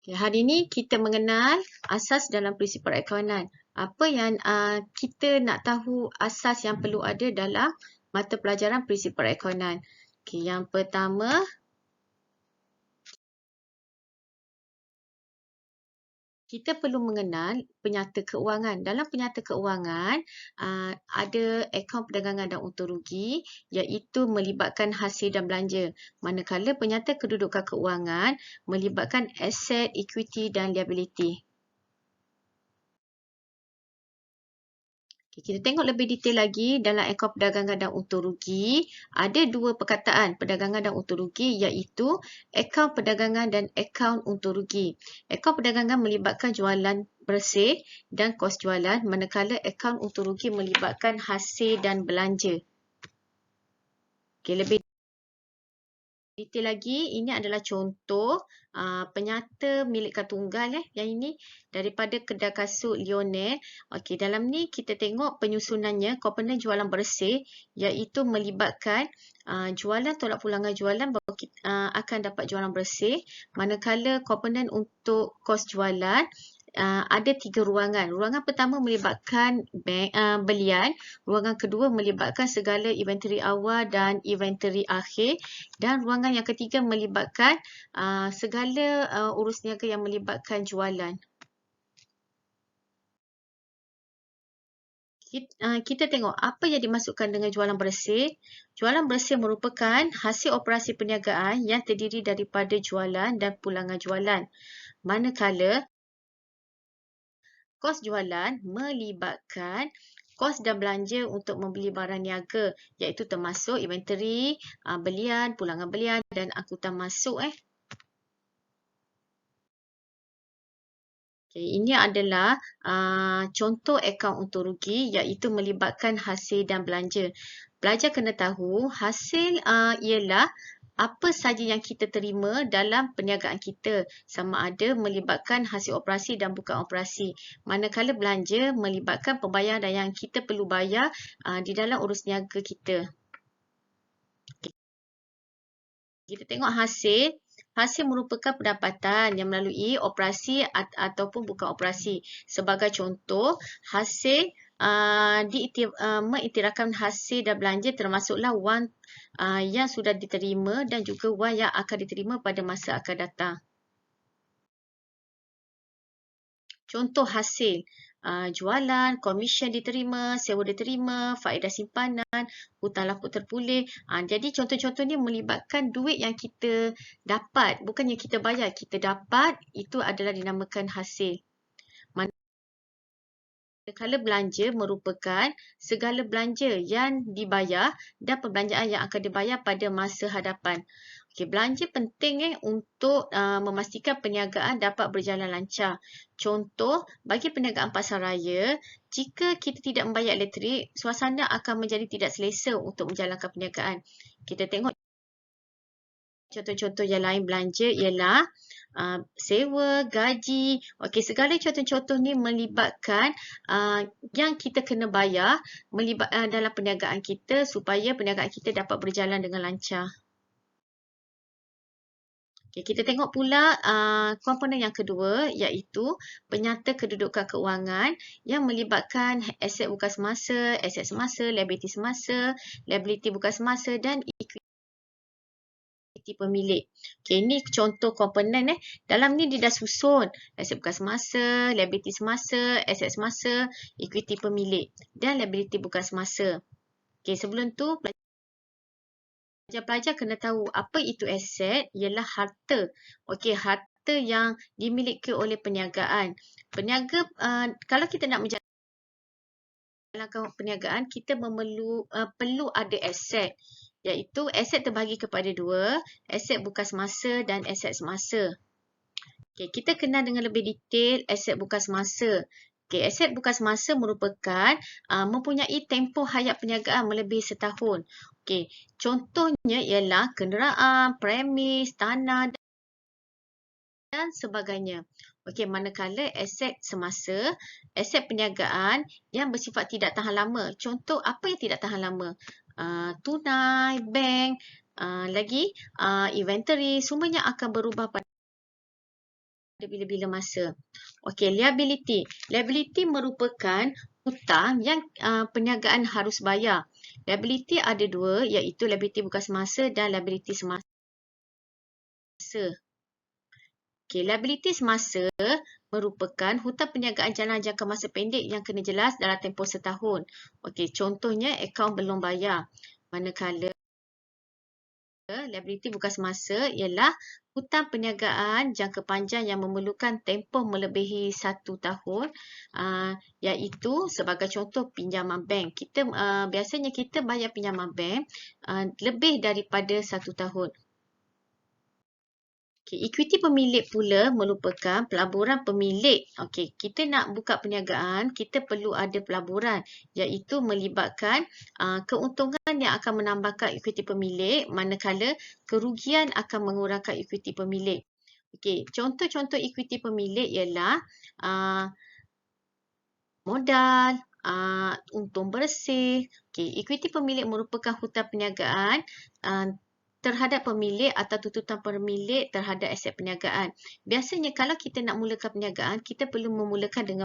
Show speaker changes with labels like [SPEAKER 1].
[SPEAKER 1] Okay, hari ini kita mengenal asas dalam prinsip perakaunan. Apa yang kita nak tahu asas yang perlu ada dalam mata pelajaran prinsip perakaunan. Okay, yang pertama, kita perlu mengenal penyata keuangan. Dalam penyata keuangan, ada akaun perdagangan dan untung rugi iaitu melibatkan hasil dan belanja. Manakala penyata kedudukan keuangan melibatkan aset, equity dan liability. Okay, kita tengok lebih detail lagi dalam akaun perdagangan dan untung rugi. Ada dua perkataan perdagangan dan untung rugi iaitu akaun perdagangan dan akaun untung rugi. Akaun perdagangan melibatkan jualan bersih dan kos jualan, manakala akaun untung rugi melibatkan hasil dan belanja. Okay, lebih detail lagi, ini adalah contoh penyata milik tunggal yang ini daripada kedai kasut Lionel. Okey, dalam ni kita tengok penyusunannya, komponen jualan bersih iaitu melibatkan jualan tolak pulangan jualan baru kita akan dapat jualan bersih. Manakala komponen untuk kos jualan ada 3 ruangan. Ruangan pertama melibatkan belian, ruangan kedua melibatkan segala inventory awal dan inventory akhir, dan ruangan yang ketiga melibatkan segala urus niaga yang melibatkan jualan. Kita tengok apa yang dimasukkan dengan jualan bersih. Jualan bersih merupakan hasil operasi perniagaan yang terdiri daripada jualan dan pulangan jualan. Manakala kos jualan melibatkan kos dan belanja untuk membeli barang niaga iaitu termasuk inventory, belian, pulangan belian dan angkutan masuk. Okay, ini adalah contoh akaun untung rugi iaitu melibatkan hasil dan belanja. Pelajar kena tahu hasil ialah apa saja yang kita terima dalam perniagaan kita, sama ada melibatkan hasil operasi dan bukan operasi. Manakala belanja melibatkan pembayaran yang kita perlu bayar di dalam urus niaga kita. Kita tengok hasil. Hasil merupakan pendapatan yang melalui operasi ataupun bukan operasi. Sebagai contoh, hasil mengiktirafkan hasil dan belanja termasuklah wang yang sudah diterima dan juga wang yang akan diterima pada masa akan datang. Contoh hasil, jualan, komisen diterima, sewa diterima, faedah simpanan, hutang laku terpulih. Jadi contoh-contoh ni melibatkan duit yang kita dapat, bukan yang kita bayar. Kita dapat, itu adalah dinamakan hasil. Manakala belanja merupakan segala belanja yang dibayar dan perbelanjaan yang akan dibayar pada masa hadapan. Okay, belanja penting untuk memastikan perniagaan dapat berjalan lancar. Contoh, bagi perniagaan pasaraya, jika kita tidak membayar elektrik, suasana akan menjadi tidak selesa untuk menjalankan perniagaan. Kita tengok contoh-contoh yang lain belanja ialah sewa, gaji. Okey, segala contoh-contoh ni melibatkan yang kita kena bayar dalam perniagaan kita supaya perniagaan kita dapat berjalan dengan lancar. Okay, kita tengok pula komponen yang kedua iaitu penyata kedudukan keuangan yang melibatkan aset bukan semasa, aset semasa, liability bukan semasa dan equity pemilik. Okay, ini contoh komponen. Dalam ni dia dah susun aset bukan semasa, liability semasa, aset semasa, equity pemilik dan liability bukan semasa. Okay, sebelum tu pelajar-pelajar kena tahu apa itu aset, ialah harta. Okey, harta yang dimiliki oleh perniagaan. Peniaga, kalau kita nak menjalankan perniagaan, kita perlu ada aset. Iaitu aset terbahagi kepada dua, aset bukan semasa dan aset semasa. Okay, kita kenal dengan lebih detail aset bukan semasa. Okay, aset bukan semasa merupakan mempunyai tempoh hayat perniagaan melebihi setahun. Okay, contohnya ialah kenderaan, premis, tanah dan sebagainya. Okey, manakala aset semasa, aset perniagaan yang bersifat tidak tahan lama. Contoh apa yang tidak tahan lama? Tunai, bank, lagi inventory, semuanya akan berubah pada bila-bila masa. Okey, liability. Liability merupakan hutang yang perniagaan harus bayar. Liability ada dua, iaitu liability bukan semasa dan liability semasa. Okey, liability semasa merupakan hutang perniagaan jangka masa pendek yang kena jelas dalam tempoh setahun. Okey, contohnya akaun belum bayar. Manakala liability bukan semasa ialah hutang perniagaan jangka panjang yang memerlukan tempoh melebihi 1 tahun, iaitu sebagai contoh pinjaman bank. Biasanya kita bayar pinjaman bank lebih daripada 1 tahun. Okay, equity pemilik pula merupakan pelaburan pemilik. Okey, kita nak buka perniagaan, kita perlu ada pelaburan, iaitu melibatkan keuntungan yang akan menambahkan equity pemilik, manakala kerugian akan mengurangkan equity pemilik. Okey, contoh-contoh equity pemilik ialah modal, untung bersih. Okey, equity pemilik merupakan hutang perniagaan terhadap pemilik atau tuntutan pemilik terhadap aset perniagaan. Biasanya kalau kita nak mulakan perniagaan, kita perlu memulakan dengan